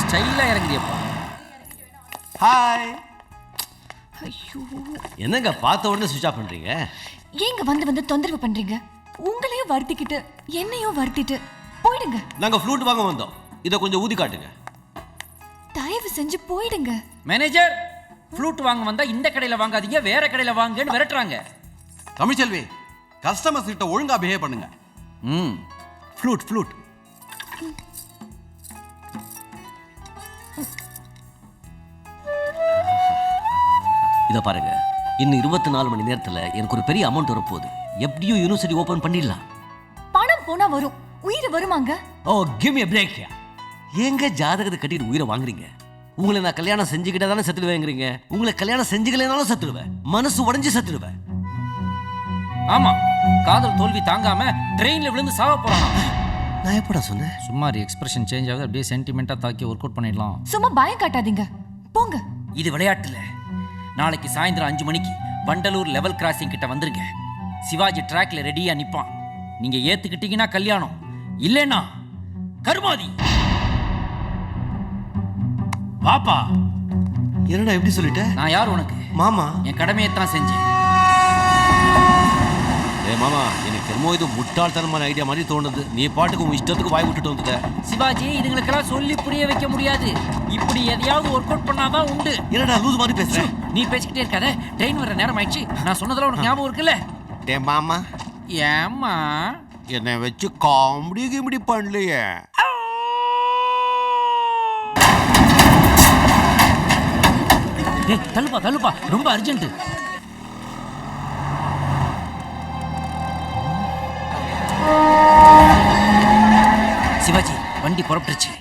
ஸ்டைலா இறங்குறியப்பா. ஹாய். ஐயோ, என்னங்க பார்த்த உடனே சுவிட்ச் ஆஃப் பண்றீங்க? ஏங்க வந்து வந்து தொந்தரவு பண்றீங்க? உங்களையும் வருத்திக்கிட்டு என்னையும் வருத்திட்டு போயிடுங்க. நாங்க ஃப்ளூட் வாங்க வந்தோம். இதை கொஞ்சம் ஊதி காட்டுங்க. தயவு செஞ்சு போயிடுங்க. மேனேஜர், ஃப்ளூட் வாங்க வந்தா இந்த கடையில வாங்காதீங்க, வேற கடையில வாங்கன்னு விரட்டுறாங்க. தமிழ்ச்செல்வி, கஸ்டமர்ஸ் கிட்ட ஒழுங்கா பிஹேவ் பண்ணுங்க. Flute flute. இதை பாருங்க, இன்னும் 24 மணி நேரத்தில் எனக்கு ஒரு பெரிய அமௌண்ட் வரப்போகுது. எப்படியும் யூனிவர்சிட்டி ஓபன் பண்ணிடலாம். பணம் போனா வரும், உயிர் வருமாங்க? ஓ, கிவ் மீ a break. ஏங்க ஜாதகத்தை கட்டிட்டு உயிரை வாங்குறீங்க? உங்களை நான் கல்யாணம் செஞ்சுக்கிட்டே தானே செத்துடுவேங்கிறீங்க. உங்களை கல்யாணம் செஞ்சுக்கலைனாலும் செத்துடுவேன். மனசு உடைஞ்சு செத்துடுவேன். ஆமா, காதல் தோல்வி தாங்காம ட்ரெயின்ல விழுந்து சாவ போறானா? நான் எப்படா சொன்னேன்? சும்மா எக்ஸ்பிரஷன் சேஞ்ச் ஆகுது, அப்படியே சென்டிமெண்டா தாக்கி ஒர்க் அவுட் பண்ணிடலாம். சும்மா பயம் காட்டாதீங்க, போங்க. இது விளையாட்டுல. நாளைக்கு சாயந்தரம் 5 மணிக்கு வண்டலூர் லெவல் கிராசிங் கிட்ட வந்துருங்க. சிவாஜி ட்ராக்ல ரெடியா நிப்பான். நீங்க ஏத்துக்கிட்டீங்கன்னா கல்யாணம், இல்லைன்னா கருமாதி. பாப்பா, என்னடா எப்படி சொல்லிட்ட? நான் யார் உனக்கு? மாமா. என் கடமையை தான் செஞ்சேன். மாமா, எனக்கு என்னமோ இது முட்டாள்தனமான ஐடியா மாதிரி தோணுது. நீ பாட்டுக்கு உன் இஷ்டத்துக்கு வாய் விட்டுட்டு வந்துட்ட. சிவாஜி, இதுங்களுக்கெல்லாம் சொல்லி புரிய வைக்க முடியாது. இப்படி எதையாவது ஒர்க் அவுட் பண்ணாதான் உண்டு. என்னடா லூஸ் மாதிரி பேசுறேன்? நீ பேசிக்கிட்டே இருக்காத, ட்ரெயின் வர நேரம் ஆயிடுச்சு. நான் சொன்னதெல்லாம் உனக்கு ஞாபகம் இருக்குல்ல? டே மாமா, ஏம்மா என்னை வச்சு காமெடி கிமெடி பண்ணலையே. தள்ளுப்பா தள்ளுப்பா, ரொம்ப அர்ஜென்ட். சிவாஜி, வண்டி புறப்பட்டுருச்சு.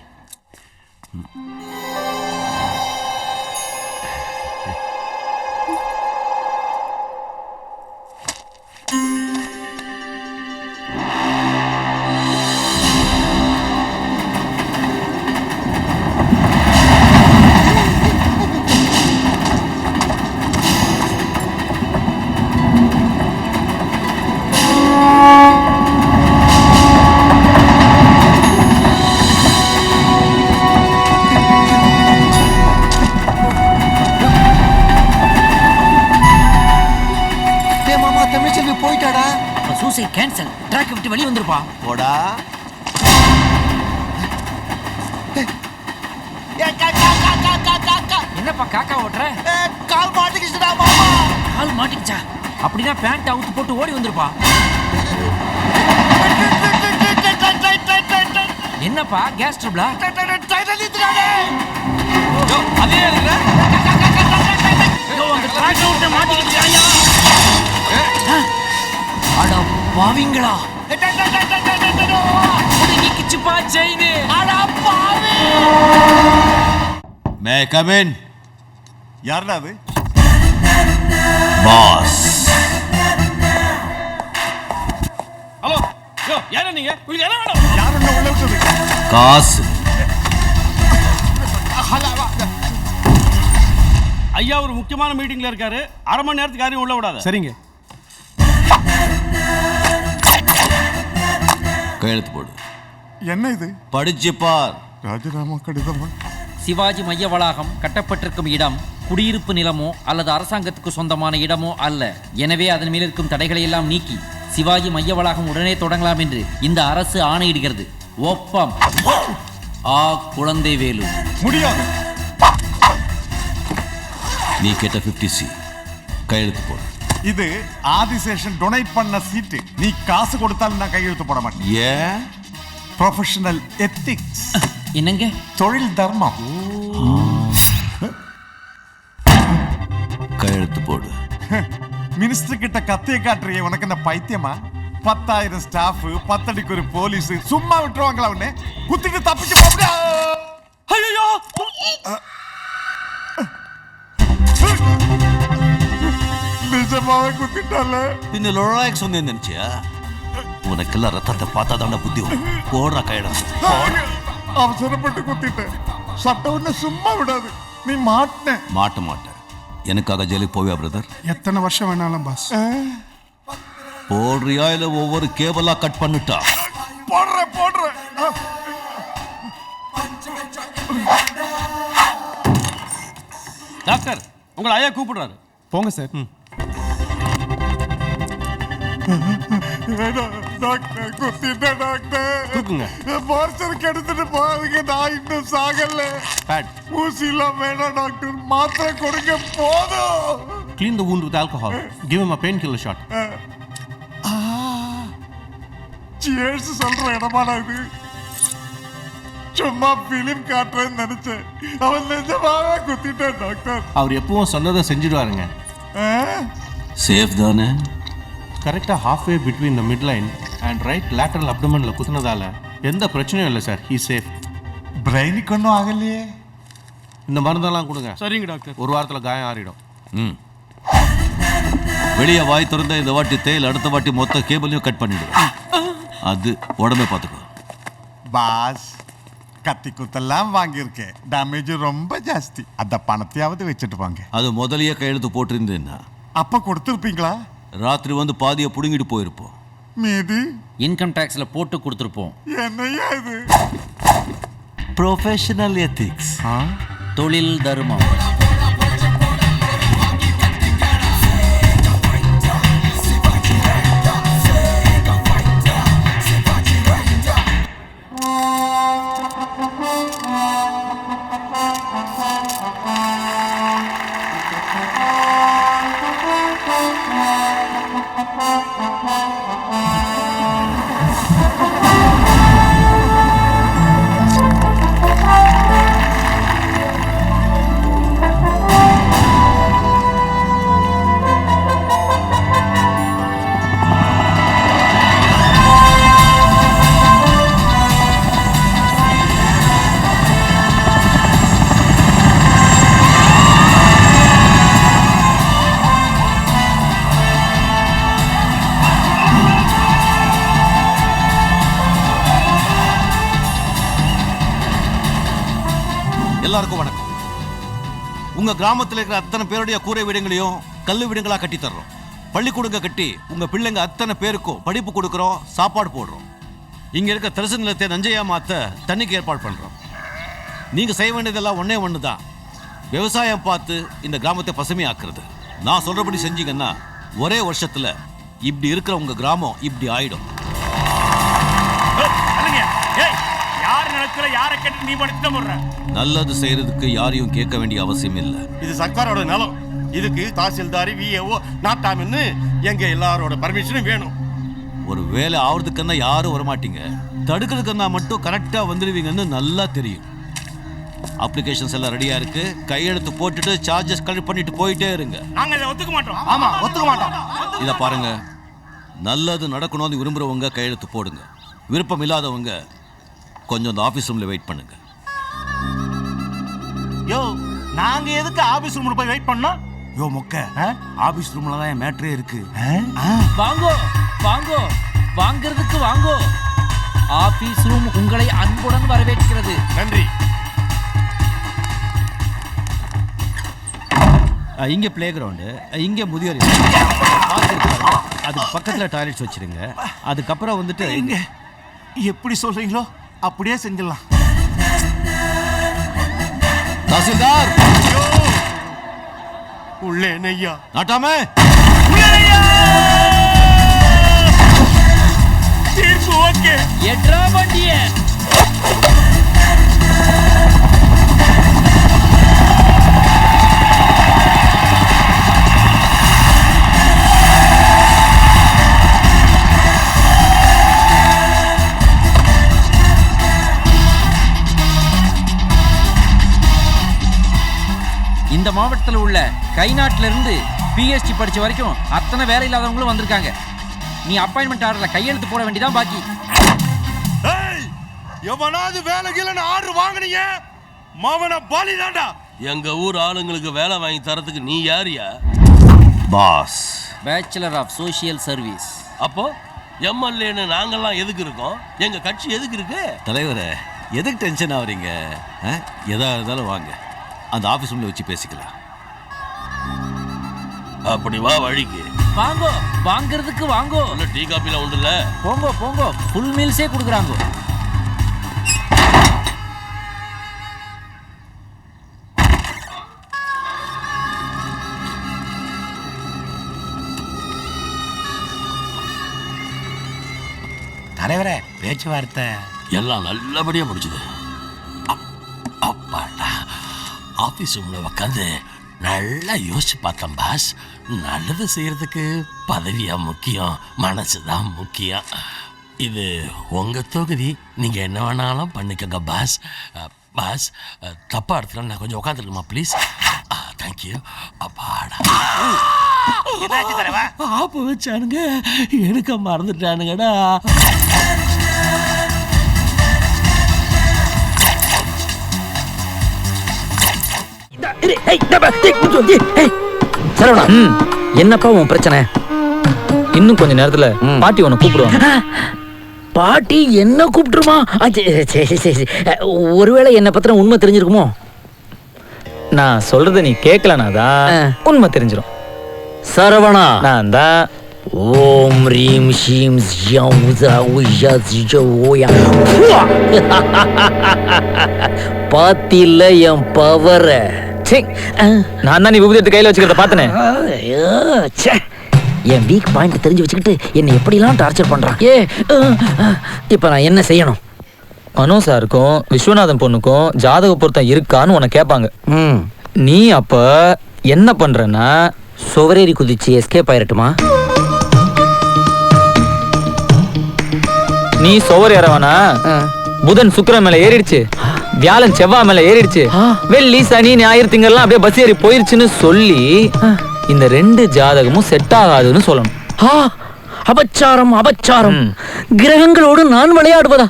போயிட்டாடா. Suicide cancel. ட்ராக் விட்டு வெளிய வந்துருப்பா. போடா. என்னப்பா காக்கா ஓட்டுற? கால் மாட்டிக்கிச்சுடா மாமா. கால் மாட்டிக்கிச்சா? அப்படின்னா பேண்ட் அவுத்து போட்டு ஓடி வந்துருப்பா. என்னப்பா கேஸ் ட்ரபிளா? அதே மாட்டிக்கிச்சாயா? அட பாவிங்களா, கிச்சுப்பா செயினு. அட பாவி. May come in. யாருடா அது? பாஸ். ஹலோ, யோ, யாரா நீங்க? உங்களுக்கு என்ன வேணும்? யாருடா உள்ள விட்டது? காசு. ஐயா ஒரு முக்கியமான மீட்டிங்ல இருக்காரு. அரை மணி நேரத்துக்கு யாரையும் உள்ள விடாத. சரிங்க. கையெழுத்து போடு. என்ன இது? படிச்சு பார். ராஜினாமா கடிதமா? சிவாஜி மைய வளாகம் கட்டப்பட்டிருக்கும் இடம் குடியிருப்பு நிலமோ அல்லது அரசாங்கத்துக்கு சொந்தமான இடமோ அல்ல. எனவே அதன் மேல் இருக்கும் தடைகளை எல்லாம் நீக்கி சிவாஜி மைய வளாகம் உடனே தொடங்கலாம் என்று இந்த அரசு ஆணையிடுகிறது. ஒப்பம் ஆ குழந்தை வேலு. முடியாது. நீ கேட்ட 50C கையெழுத்து போடு. இது ஆதிசேஷன் டொனேட் பண்ண சீட்டு. நீ காசு கொடுத்தாலும் நான் கையெழுத்து போட மாட்டேன். ஏன்? Professional ethics. என்னங்க? தொழில் தர்மம். கையெழுத்து போடு. மினிஸ்டர் கிட்ட கத்திய காட்டுறிய உனக்கு என்ன பைத்தியமா? 10,000 ஸ்டாஃப், 10 அடிக்கு ஒரு போலீஸ். சும்மா விட்டுருவாங்களா உன்னை? குத்திட்டு தப்பிச்சு போறியா? ஐயோ, நிஜமாவே குத்திட்டால. பின்ன லொழாய்க்கு சொன்னேன்னு நினைச்சியா? உனக்கெல்லாம் ரத்தத்தை பார்த்தா தாண்ட புத்தி வரும். போடுறா கையெழுத்து. அவசரப்பட்டு குத்திட்டேன். சட்டம் ஒண்ணு சும்மா விடாது. நீ மாட்ட மாட்டேன். எனக்காக ஜெயிலுக்கு போவியா பிரதர்? எத்தனை வருஷம் வேணாலும் பாஸ். போடுறியா இல்ல ஒவ்வொரு கேபிளா கட் பண்ணிட்டா? போடுறேன். டாக்டர் உங்களை ஐயா கூப்பிடுறாரு. போங்க சார். Doctor குத்திட்டேன் doctor. தூக்குங்க. போர்ச்சருக்கு எடுத்துட்டு போகாதீங்க, நான் இன்னும் சாகல. பேட். ஊசி எல்லாம் வேணாம் டாக்டர், மாத்திரை கொடுங்க போதும். Clean the wound with alcohol. Give him a painkiller shot. Cheers சொல்ற இடமாடா இது? சும்மா பிலிம் காட்டுறேன்னு நினைச்சேன், அவன் நிஜமாவே குத்திட்டான் டாக்டர். அவர் எப்பவும் சொன்னதை செஞ்சிடுவாருங்க. சேஃப் தானே? கரெக்டாக halfway between the midline and right lateral abdomenல குத்துனதால எந்த பிரச்சனையும் இல்லை சார். He safe. பிரெயினுக்கு ஒன்றும் ஆகலையே? இந்த மருந்தெல்லாம் கொடுங்க. சரிங்க டாக்டர். ஒரு வாரத்தில் காயம் ஆறிடும். வெளியே வாய் திறந்த இந்த வாட்டி தேயில், அடுத்த வாட்டி மொத்த கேபிளையும் கட் பண்ணிடுவேன். அது உடம்பை பார்த்துக்கோ. பாஸ், கத்தி குத்தெல்லாம் வாங்கியிருக்கேன், டேமேஜ் ரொம்ப ஜாஸ்தி. அந்த பணத்தையாவது வச்சுட்டு வாங்க. அது முதலையே கையெழுத்து போட்டிருந்தேன்னா அப்ப கொடுத்துருப்பீங்களா? ராத்திரி வந்து பாதியை புடுங்கிட்டு போயிருப்போம். மீதி இன்கம் டேக்ஸில் போட்டு கொடுத்துருப்போம். என்னையா இது? Professional ethics. தொழில் தர்மம். எல்லாருக்கும் வணக்கம். உங்க கிராமத்தில் இருக்கிற அத்தனை பேருடைய கூரை வீடுங்களையும் கல்லு வீடுங்களா கட்டி தர்றோம். பள்ளிக்கூடங்க கட்டி உங்க பிள்ளைங்க அத்தனை பேருக்கும் படிப்பு கொடுக்குறோம், சாப்பாடு போடுறோம். இங்க இருக்க தரிசு நிலத்தை நஞ்சையா மாத்த தண்ணிக்கு ஏற்பாடு பண்றோம். நீங்க செய்ய வேண்டியதெல்லாம் ஒன்னே ஒண்ணுதான், விவசாயம் பார்த்து இந்த கிராமத்தை பசுமையாக்குறது. நான் சொல்றபடி செஞ்சீங்கன்னா ஒரே வருஷத்துல இப்படி இருக்கிற உங்க கிராமம் இப்படி ஆயிடும். நல்லது செய்யறதுக்கு யாரையும் கேட்க வேண்டிய அவசியம் இல்லை. இது சர்க்காரோட நிலம். இதுக்கு தாசில்தாரி, விஏஓ, நாட்டாமின்னு எங்க எல்லாரோட பர்மிஷனும் வேணும். ஒரு வேலை ஆவறதுக்குன்னா யாரும் வரமாட்டீங்க, தடுக்கிறதுக்குன்னா மட்டும் கரெக்டா வந்துடுவீங்கன்னு நல்லா தெரியும். அப்ளிகேஷன்ஸ் எல்லாம் ரெடியா இருக்கு. கையெழுத்து போட்டுட்டு சார்ஜஸ் கலெக்ட் பண்ணிட்டு போயிட்டே இருங்க. நாங்க இதை ஒத்துக்க மாட்டோம். ஆமா, ஒத்துக்க மாட்டோம். இத பாருங்க, நல்லது நடக்கணும்னு விரும்புறவங்க கையெழுத்து போடுங்க. விருப்பம் இல்லாதவங்க கொஞ்சம் அந்த ஆபீஸ் ரூம்ல வெயிட் பண்ணுங்க. யோ, நாங்க எதுக்கு ஆபீஸ் ரூம்ல போய் வெயிட் பண்ணோம்? யோ மொக்க, ஆபீஸ் ரூம்ல தான் மேட்டரே இருக்கு. வாங்கோ வாங்கோ, வாங்கிறதுக்கு வாங்கோ. ஆபீஸ் ரூம் உங்களை அன்புடன் வரவேற்கிறது. நன்றி. இங்கே பிளே கிரவுண்டு, இங்கே முதியோர் அதுக்கு பக்கத்தில் டாய்லெட்ஸ் வச்சிருங்க. அதுக்கப்புறம் வந்துட்டு இங்க எப்படி சொல்றீங்களோ அப்படியே செஞ்சிடலாம். தாசில்தார் உள்ளே நெய்யா நாட்டாம தீர்ப்பு ஓகே. எட்ரா வண்டிய. இந்த மாவட்டத்தில் உள்ள கைநாட்டில இருந்து பிஎஸ்டி படிச்ச வரைக்கும் அத்தனை வேலை இல்லாதவங்களும் வந்திருக்காங்க. நீ அப்பாயின்மெண்ட் ஆர்டர்ல கையெழுத்து போட வேண்டியதான் பாக்கி. எவனாவது வேலைக்கு ஆர்டர் வாங்குனீங்க மாவன பாலி தாண்டா. எங்க ஊர் ஆளுங்களுக்கு வேலை வாங்கி தரதுக்கு நீ யாரியா? Boss. Bachelor of social service. அப்போ எம்எல்ஏன்னு நாங்கெல்லாம் எதுக்கு இருக்கோம்? எங்க கட்சி எதுக்கு இருக்கு? தலைவரே, எதுக்கு டென்ஷன் ஆகுறீங்க? எதா இருந்தாலும் வாங்க, அந்த ஆபீஸ் ரூம்ல வச்சு பேசிக்கலாம். அப்படி வா வழிக்கு. வாங்கோ, வாங்கிறதுக்கு வாங்கோ. உள்ள டீ காப்பிலாம் உண்டுல்ல? போங்கோ போங்கோ, ஃபுல் மீல்ஸே கொடுக்குறாங்க. தலைவரே பேச்சுவார்த்தை எல்லாம் நல்லபடியா முடிச்சுது. அப்பாடா, ஆபீஸ் ரூம்ல உட்காந்து நல்லா யோசிச்சு பார்த்தேன் பாஸ். நல்லது செய்யறதுக்கு பதவியா முக்கியம், மனசுதான் முக்கியம். இது உங்க தொகுதி, நீங்க என்ன வேணாலும் பண்ணிக்கோங்க பாஸ். பாஸ் தப்பா எடுத்துக்கலாம், நான் கொஞ்சம் உட்காந்துருக்குமா ப்ளீஸ்? தேங்க்யூ. அப்பாடா, ஆப்பு வச்சானுங்க, எடுக்க மறந்துட்டானுங்கடா. சரவணா, என்னப்பா உன் பிரச்சனை? இன்னும் கொஞ்ச நேரத்துல பாட்டி உன்னை கூப்பிடுவாங்க. பாட்டி என்ன கூப்பிட்டுருமா? ஒருவேளை என்ன பத்தின உண்மை தெரிஞ்சிருக்குமோ? நான் சொல்றத நீ கேட்கலனாதான் உண்மை தெரிஞ்சிடும். சரவணா, நான் தான் ஓம் ரீம் ஷீம் பாத்தில என் பவர. நான் தான் நீ விபூதி எடுத்து கையில வச்சுக்கிறத பார்த்தனே. என் வீக் பாயிண்ட் தெரிஞ்சு வச்சுக்கிட்டு என்னை எப்படிலாம் டார்ச்சர் பண்றான். இப்ப நான் என்ன செய்யணும்? மனோ சாருக்கும் விஸ்வநாதன் பொண்ணுக்கும் ஜாதக பொருத்தம் இருக்கான்னு உன்னை கேட்பாங்க. நீ அப்ப என்ன பண்றன்னா சுவரேறி குதிச்சு எஸ்கேப் ஆயிரட்டுமா? நீ சுவர் ஏறவனா? புதன் சுக்கிரன் மேல ஏறிடுச்சு, வியாழன் செவ்வாய் மேல ஏறிடுச்சு, வெள்ளி சனி ஞாயிறு திங்கள்லாம் அப்படியே பஸ் ஏறி போயிருச்சுன்னு சொல்லி இந்த 2 ஜாதகமும் செட் ஆகாதுன்னு சொல்லணும். அபச்சாரம், அபச்சாரம். கிரகங்களோடு நான் விளையாடுவதா?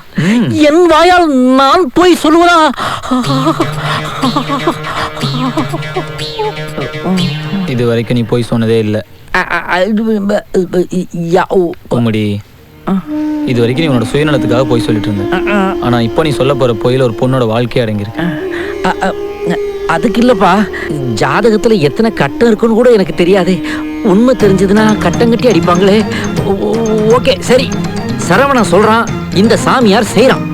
என் வாயால் நான் போய் சொல்லுவதா? இது வரைக்கும் நீ போய் சொன்னதே இல்லை. இது வரைக்கும் நீ உன்னோட சுயநலத்துக்காக போய் சொல்லிட்டு இருந்த. ஆனா இப்ப நீ சொல்ல போற பொய்யில ஒரு பொண்ணோட வாழ்க்கை அடங்கியிருக்கு. அதுக்கு இல்லப்பா, ஜாதகத்துல எத்தனை கட்டம் இருக்குன்னு கூட எனக்கு தெரியாது. உண்மை தெரிஞ்சதுன்னா கட்டம் கட்டி அடிப்பாங்களே. ஓகே சரி, சரவணா சொல்றான், இந்த சாமியார் செய்யறான்.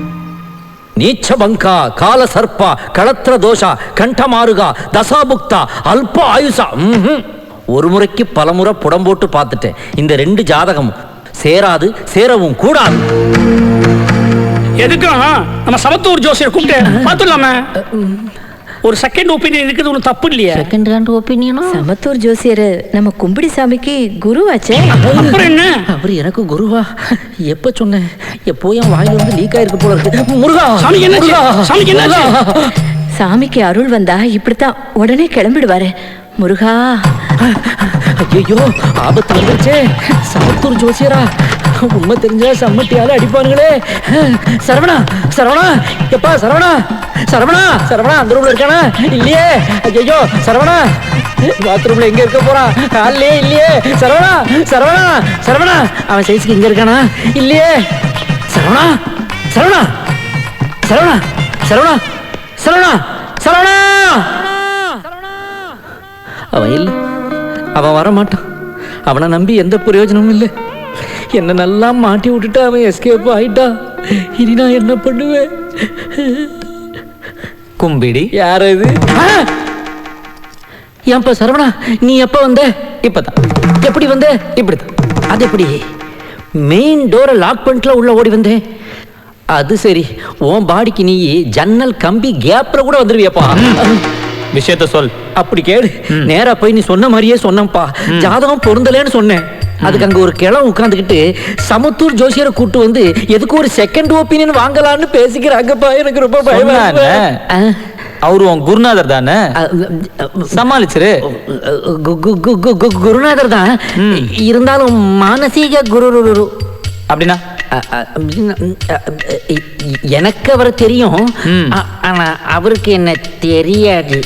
நீச்சபங்கா, கால சர்ப்பா, களத்திர தோஷா, கண்டமாருகா, தசாபுக்தா, அல்ப ஆயுசா. ஒரு முறைக்கு பலமுறை புடம் போட்டு பார்த்துட்டேன். இந்த 2 ஜாதகம் சேராது, சேரவும் கூடாது. எதுக்கு நம்ம சமத்தூர் ஜோசியர் கூப்பிட்டு பார்த்துடலாமே. ஒரு செகண்ட் ஒப்பீனியன் இருக்குது, ஒன்றும் தப்பு இல்லையா? Second hand ஒப்பீனியனா? சமத்தூர் ஜோசியர் நம்ம கும்பிடி சாமிக்கு குருவாச்சே. அப்புறம் என்ன? அவர் எனக்கு குருவா? எப்ப சொன்னேன்? எப்போ என் வாயில வந்து லீக் ஆயிருக்கு போல இருக்கு. முருகா, சாமிக்கு என்ன? சாமிக்கு என்ன? சாமிக்கு அருள் வந்தா இப்படித்தான் உடனே கிளம்பிடுவாரு. முருகா, ஐயோ ஆபத்து வந்துருச்சே. சமத்தூர் ஜோசியரா? உண்மை தெரிஞ்சா சம்மட்டியால அடிப்பானுங்களே. சரவணா, சரவணா, எப்பா சரவணா, சரவணா, சரவணா அந்த ரூம்ல இருக்கானா? இல்லையே. ஐயோ சரவணா, பாத்ரூம்ல எங்க இருக்க போறான்? காலையே இல்லையே. சரவணா, சரவணா, சரவணா, அவன் சைஸ்க்கு இங்க இருக்கானா? இல்லையே. சரவணா, சரவணா, சரவணா, சரவணா, சரவணா, சரவணா. அவன் இல்லை, அவன் வரமாட்டான். அவனை நம்பி எந்த பிரயோஜனமும் இல்லை. என்ன நல்லா மாட்டி விட்டுட்டு அவன் எஸ்கேப் ஆயிட்டா. இனி நான் என்ன பண்ணுவேன்? கும்பிடி யார் இது? ஏன்பா சரவணா, நீ எப்ப வந்த? இப்பதான். எப்படி வந்த? இப்படிதான். அது எப்படி? மெயின் டோரை லாக் பண்ணிட்டுல உள்ள ஓடி வந்தேன். அது சரி, உன் பாடிக்கு நீ ஜன்னல் கம்பி கேப்ல கூட வந்துருவியப்பா. விஷயத்த சொல். அப்படி கேடு. நேரா போய் நீ சொன்ன மாதிரியே சொன்னப்பா. ஜாதகம் பொருந்தலன்னு சொன்னேன். அதுக்கு அங்க ஒரு கிழவன் உட்கார்ந்துக்கிட்டு சமத்தூர் ஜோசியரை கூட்டு வந்து எதுக்கு ஒரு செகண்ட் ஒப்பீனியன் வாங்கலான்னு பேசிக்கிறாங்கப்பா. எனக்கு ரொம்ப பயமா இருக்கு. அவரு உன் குருநாதர் தானே? சமாளிச்சிரு. குருநாதர் தான், இருந்தாலும் மானசீக குரு. அப்படின்னா எனக்கு அவரை தெரியும், ஆனா அவருக்கு என்ன தெரியாது.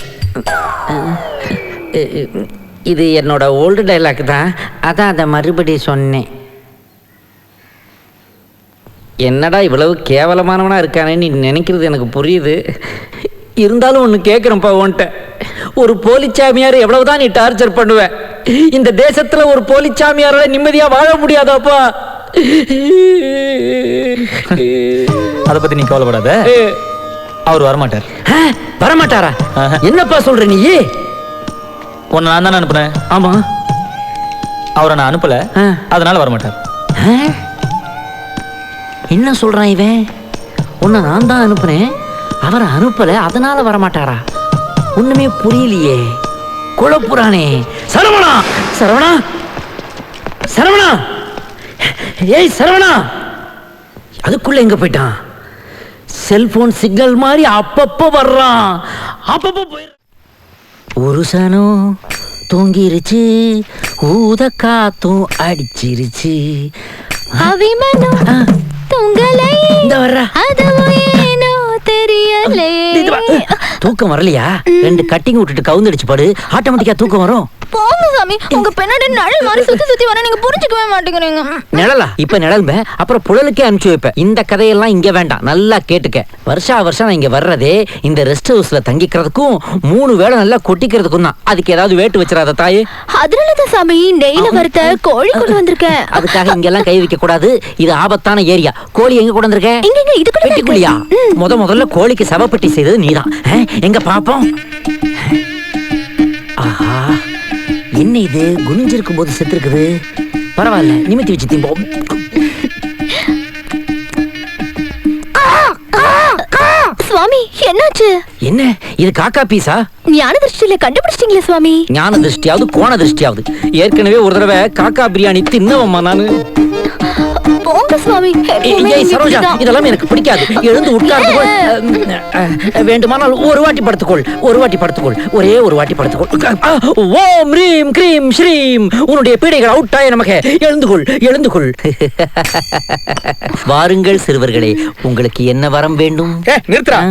இது என்னோட ஓல்டு டைலாக் தான், அதான் அதை மறுபடியும் சொன்னேன். என்னடா இவ்வளவு கேவலமானவனா இருக்கானே நீ நினைக்கிறது எனக்கு புரியுது. இருந்தாலும் ஒன்று கேட்குறேன்ப்பா உன்கிட்ட. ஒரு போலிச்சாமியார் எவ்வளவுதான் நீ டார்ச்சர் பண்ணுவ? இந்த தேசத்துல ஒரு போலிச்சாமியாரால நிம்மதியா வாழ முடியாதாப்பா? அதை பத்தி நீ கவலைப்படாத, அவர் வரமாட்டார். வரமாட்டாரா? என்னப்பா சொல்ற நீ? உன்னை நான் தானே அனுப்புனேன். ஆமா, அவரை நான் அனுப்பல, அதனால வரமாட்டார். என்ன சொல்றான் இவன்? உன்னை நான் தான் அனுப்புனேன், அவரை அனுப்பல, அதனால வரமாட்டாரா? ஒண்ணுமே புரியலையே, குழப்புறானே. சரவணா, சரவணா, சரவணா, ஏய் சரவணா, அதுக்குள்ள எங்க போயிட்டான்? செல்போன் சிக்னல் மாதிரி அப்பப்போ வர்றான், அப்பப்போ போயிடுறான். ஒரு சனம் தூங்கிருச்சு, ஊத காத்தும் அடிச்சிருச்சு. அவிமனம் தூங்கலை, இந்த வர்றா. தூக்கம் வரலையா? 2 கட்டிங் விட்டுட்டு கவுந்தடிச்சு பாடு, ஆட்டோமேட்டிக்கா தூக்கம் வரும். போங்க சாமி, உங்க பின்னாடி நிழல் மாதிரி சுத்தி சுத்தி வர நீங்க புரிஞ்சுக்கவே மாட்டேங்கிறீங்க. நிழலா? இப்ப நிழல்ப, அப்புறம் புழலுக்கே அனுப்பிச்சு வைப்பேன். இந்த கதையெல்லாம் இங்க வேண்டாம், நல்லா கேட்டுக்க. வருஷா வருஷம் நான் இங்க வர்றதே இந்த ரெஸ்ட் ஹவுஸ்ல தங்கிக்கிறதுக்கும் 3 வேளை நல்லா கொட்டிக்கிறதுக்கும் தான். அதுக்கு ஏதாவது வேட்டு வச்சிடாத தாயே. அதனாலதான் சாமி நெய்ல வறுத்த கோழி கொண்டு வந்திருக்கேன். அதுக்காக இங்க எல்லாம் கை வைக்க கூடாது, இது ஆபத்தான ஏரியா. கோழி எங்க கொண்டு வந்திருக்க? இங்க இதுக்குள்ள பெட்டிக்குள்ளியா? முதல்ல கோழிக்கு சவப்பெட்டி செய்தது நீதான். எங்க பாப்போம். ஆஹா, என்ன இது குனிஞ்சிருக்கும் போது செத்து இருக்குது? பரவாயில்ல, நிமித்தி வச்சு திம்போம். சுவாமி என்னாச்சு? என்ன இது, காக்கா பீஸா? ஞான திருஷ்டியில கண்டுபிடிச்சிட்டீங்களா சுவாமி? ஞான திருஷ்டியாவது கோண திருஷ்டியாவது, ஏற்கனவே ஒரு தடவை காக்கா பிரியாணி தின்னவம்மா நானு. போங்க சுவாமி. சரோஜா, இதெல்லாம் எனக்கு பிடிக்காது. எழுந்து உட்கார்ந்துக்கொள். வேண்டுமானால் ஒரு வாட்டி படுத்துக்கொள், ஒரு வாட்டி படுத்துக்கொள், ஒரே ஒரு வாட்டி படுத்துக்கொள். ஓம் ரீம் கிரீம் ஸ்ரீம், உன்னுடைய பீடைகள் அவுட்டாய நமக்கு. எழுந்துகொள், எழுந்துகொள். வாருங்கள் சிறுவர்களே, உங்களுக்கு என்ன வரம் வேண்டும்? நிறுத்துறா.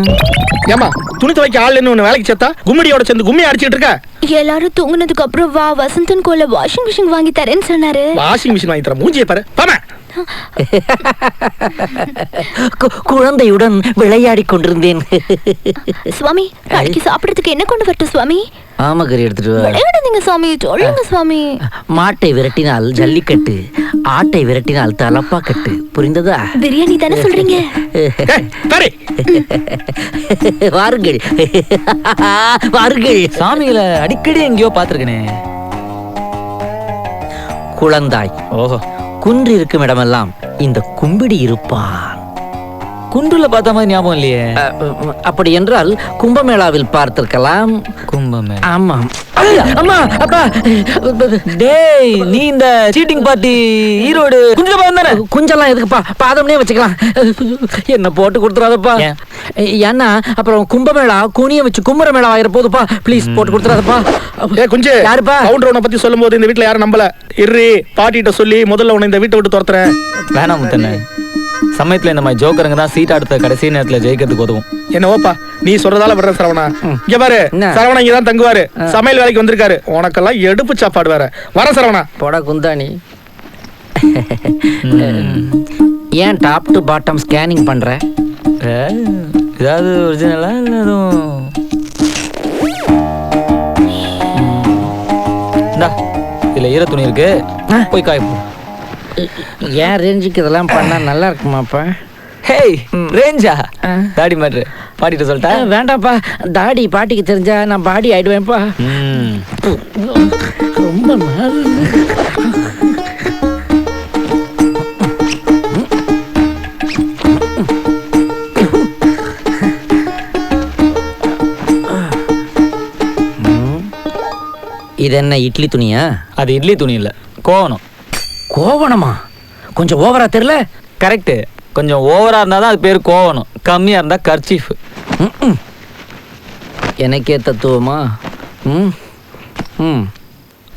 ஏமா துணி துவைக்க ஆள் என்ன வேலைக்கு சேர்த்தா கும்மிடியோட சேர்ந்து கும்மி அடிச்சிட்டு இருக்க? எல்லாரும் தூங்குனதுக்கு அப்புறம் வா, வசந்தன் கோல வாஷிங் மிஷின் வாங்கி தரேன்னு சொன்னாரு. வாஷிங் மிஷின் வாங்கி தர? மூஞ்சியை பாரு. பாமா குழந்தையுடன் விளையாடி கொண்டிருந்தேன். சுவாமி, நாளைக்கு சாப்பிடறதுக்கு என்ன கொண்டு வரட்டும் சுவாமி? ஆமகரி எடுத்துட்டு வா. விளையாடுங்க சுவாமி, சொல்லுங்க சுவாமி. மாட்டை விரட்டினால் ஜல்லிக்கட்டு, ஆட்டை விரட்டினால் தலப்பா கட்டு. புரிந்ததா? பிரியாணி தானே சொல்றீங்க? வாருங்கள், வாருங்கள். சாமிகளை அடிக்கடி எங்கேயோ பாத்துருக்கனே. குழந்தாய், ஓஹோ, குன்று இருக்கும் இடமெல்லாம் இந்த கும்பிடி இருப்பான். குன்றுல பார்த்த மாதிரி ஞாபகம் இல்லையே. அப்படி என்றால் கும்பமேளாவில் பார்த்திருக்கலாம். கும்பமேளா? ஆமாம். அம்மா, அப்பா. டேய், நீ இந்த சீட்டிங் பார்ட்டி ஈரோடு குஞ்சல பாந்தானே? குஞ்செல்லாம் எதுக்குப்பா, பாதம்னே வச்சுக்கலாம். என்ன போட்டு கொடுத்துறாதப்பா. ஏன்னா அப்புறம் கும்பமேளா குனிய வச்சு கும்பர மேளா ஆயிர போதுப்பா. ப்ளீஸ் போட்டு கொடுத்துறாதப்பா. ஏ குஞ்சு, யாருப்பா? கவுண்டர் உன்னை பத்தி சொல்லும் போது இந்த வீட்டுல யாரும் நம்பல. இரு, பாட்டிட்ட சொல்லி முதல்ல உன்னை இந்த வீட்டை விட்டு துரத்துறேன். வேணாம் முத்தண்ணே, சமயத்துல இந்த மாதிரி ஜோக்கருங்க தான் சீட் அடுத்த கடைசி நேரத்துல ஜெயிக்கிறதுக்கு உதவும். என்ன ஓப்பா, நீ சொல்றதால விடுற சரவணா. இங்க பாரு, சரவணா இங்கதான் தங்குவாரு. சமையல் வேலைக்கு வந்திருக்காரு. உனக்கெல்லாம் எடுப்பு சாப்பாடு வேற. வர சரவணா. போடா குந்தாணி. ஏன் டாப் டு பாட்டம் ஸ்கேனிங் பண்ற? ஏதாவது ஒரிஜினலா இல்ல எதுவும்? இதுல ஈர துணி இருக்கு, போய் காய போ. ஏன் ரேஞ்சுக்கு இதெல்லாம் பண்ணா நல்லா இருக்குமாப்பா? ஹேய், ரேஞ்சா? தாடி மாட்டு பாட்டிட்ட சொல்லிட்டா? வேண்டாப்பா, தாடி பாட்டிக்கு தெரிஞ்சா நான் பாடி ஆயிடுவேன்ப்பா. ரொம்ப நாள் இது என்ன இட்லி துணியா? அது இட்லி துணி இல்ல, கோவணம். கோவணமா? கொஞ்சம் ஓவரா தெரியல. கரெக்ட், கொஞ்சம் ஓவரா இருந்தா தான் அது பேர் கோவணம், கம்மியா இருந்தா கர்ச்சீஃப். எனக்கே தத்துவமா?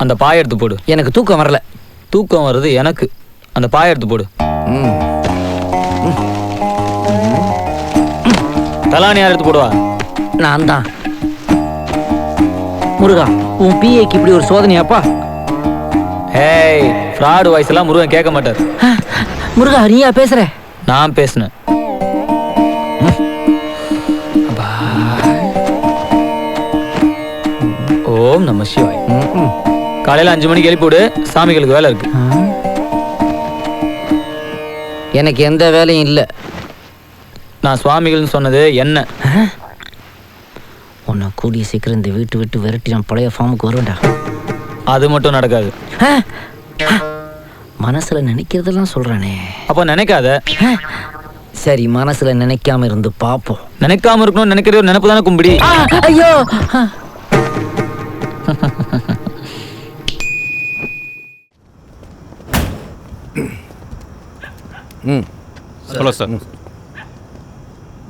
அந்த பாய எடுத்து போடு. எனக்கு தூக்கம் வரல. தூக்கம் வருது எனக்கு. அந்த பாய எடுத்து போடு. தலானி யார் எடுத்து போடுவா? நான் தான். முருகா, உன் பிஏக்கு இப்படி ஒரு சோதனையாப்பா? ஏய், ஃப்ராட் வாய்ஸ் எல்லாம் முருகன் கேட்க மாட்டார். முருகா, நீயா பேசுற? நான் பேசுனேன். ஓம் நம சிவாய். காலையில 5 மணிக்கு எழுப்பி விடு, சாமிகளுக்கு வேலை இருக்கு. எனக்கு எந்த வேலையும் இல்லை. நான் சுவாமிகள்னு சொன்னது என்ன? உன்னை கூடிய சீக்கிரம் இந்த வீட்டு விட்டு விரட்டி நான் பழைய ஃபார்முக்கு வருவேன்டா. அது மட்டும் நடக்காது. மனசுல நினைக்கிறதெல்லாம் சொல்றானே. அப்போ நினைக்காத. சரி, மனசுல நினைக்காம இருந்து பாப்போம். நினைக்காம இருக்கணும்னு நினைக்கிற ஒரு நினைப்பு தானே கும்பிடி. ஐயோ, ஹலோ சார்,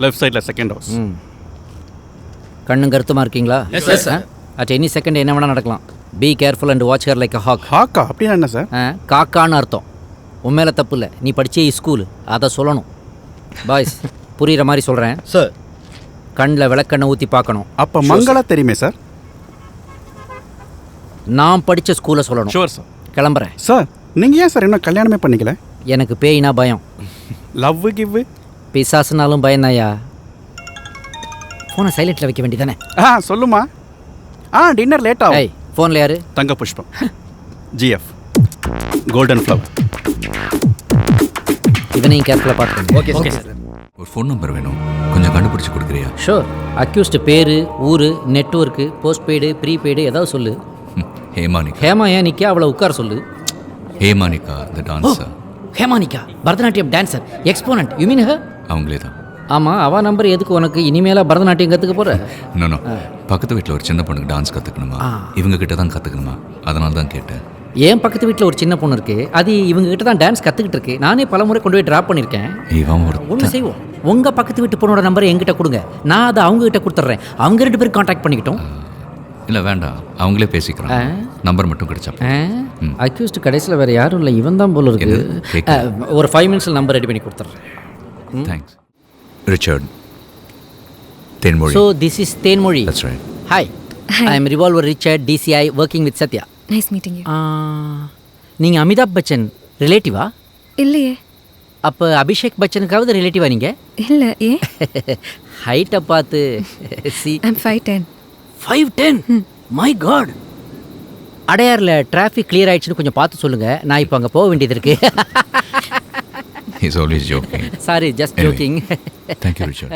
லெஃப்ட் சைடில் செகண்ட் ஹவுஸ். கண்ணும் கருத்துமா இருக்கீங்களா? அட் எனி செகண்ட் என்ன வேணா நடக்கலாம். Be careful and watch her like a hawk. ஹாக்கா அப்படின்னா என்ன சார்? காக்கான்னு அர்த்தம். உண்மையில தப்பு இல்லை, நீ படிச்சே ஸ்கூலு, அதை சொல்லணும். பாய்ஸ், புரியுற மாதிரி சொல்கிறேன் சார். கண்ணில் விளக்கெண்ணெய் ஊற்றி பார்க்கணும். அப்போ மங்களா தெரியுமே சார்? நான் படித்த ஸ்கூலை சொல்லணும். Sure sir. கிளம்புறேன். சார், நீங்கள் ஏன் சார் இன்னும் கல்யாணமே பண்ணிக்கல? எனக்கு பேயினா பயம். லவ் கிவ் பிசாசுனாலும் பயந்தாயா. ஃபோனை சைலண்டில் வைக்க வேண்டியதானே? சொல்லுமா. டின்னர் லேட் ஆகும். ஏய், ஃபோனில் யாரு? தங்க புஷ்பம், ஜிஎஃப், கோல்டன் ஃப்ளவர். இவனையும் கேர்ஃபுல்லாக பார்த்துக்கணும். Okay sir. ஒரு ஃபோன் நம்பர் வேணும், கொஞ்சம் கண்டுபிடிச்சி கொடுக்குறியா? ஷோர். அக்யூஸ்டு பேர், ஊர், நெட்ஒர்க்கு, போஸ்ட்பெய்டு, ப்ரீபெய்டு ஏதாவது சொல்லு. ஹேமானிகா. ஹேமா ஏன் நிற்க, அவளை உட்கார சொல்லு. Hemanika the dancer. Hemanika Bharatanatyam dancer exponent. You mean her? அவங்களே தான். ஆமாம், அவள் நம்பர் எதுக்கு உனக்கு? இனிமேலாக பரதநாட்டியம் கற்றுக்க போகிற? நோ, பக்கத்து வீட்டில் ஒரு சின்ன பொண்ணுக்கு டான்ஸ் கற்றுக்கணுமா, இவங்க கிட்ட தான் கற்றுக்கணுமா, அதனால தான் கேட்டேன். என் பக்கத்து வீட்டில் ஒரு சின்ன பொண்ணு இருக்குது, அது இவங்க கிட்ட தான் டான்ஸ் கற்றுக்கிட்டு இருக்கு. நானே பல முறை கொண்டு போய் ட்ராப் பண்ணியிருக்கேன். இவன் ஒரு ஒன்று செய்வோம், உங்கள் பக்கத்து வீட்டு பொண்ணோட நம்பரை என்கிட்ட கொடுங்க, நான் அதை அவங்க கிட்ட கொடுத்துட்றேன். அவங்க 2 பேரும் கான்டாக்ட் பண்ணிக்கிட்டோம். இல்லை வேண்டாம், அவங்களே பேசிக்கிறாங்க. நம்பர் மட்டும் கிடைச்சா. அக்யூஸ்டு கடைசியில் வேறு யாரும் இல்லை, இவன் தான் போல இருக்கு. ஒரு 5 மினிட்ஸில் நம்பர் ரெடி பண்ணி கொடுத்துட்றேன். Thanks. Richard, Thenmozhi. So this is Thenmozhi. That's right. Hi. I am Revolver Richard, DCI, working with Satya. Nice meeting you. நீங்கள் அமிதாப் பச்சன் ரிலேட்டிவா? இல்லையே. அப்போ அபிஷேக் பச்சனுக்காவது ரிலேட்டிவா நீங்கள்? இல்லை, ஏன்? ஹைட்டை பார்த்து சி. ஐம் 5'10". 5'10"? My god. அடையாரில் டிராஃபிக் கிளியர் ஆயிடுச்சுன்னு கொஞ்சம் பார்த்து சொல்லுங்கள், நான் இப்போ அங்கே போக வேண்டியது இருக்கு. He's always joking. Sorry, just Anyway, joking. Thank you, Richard.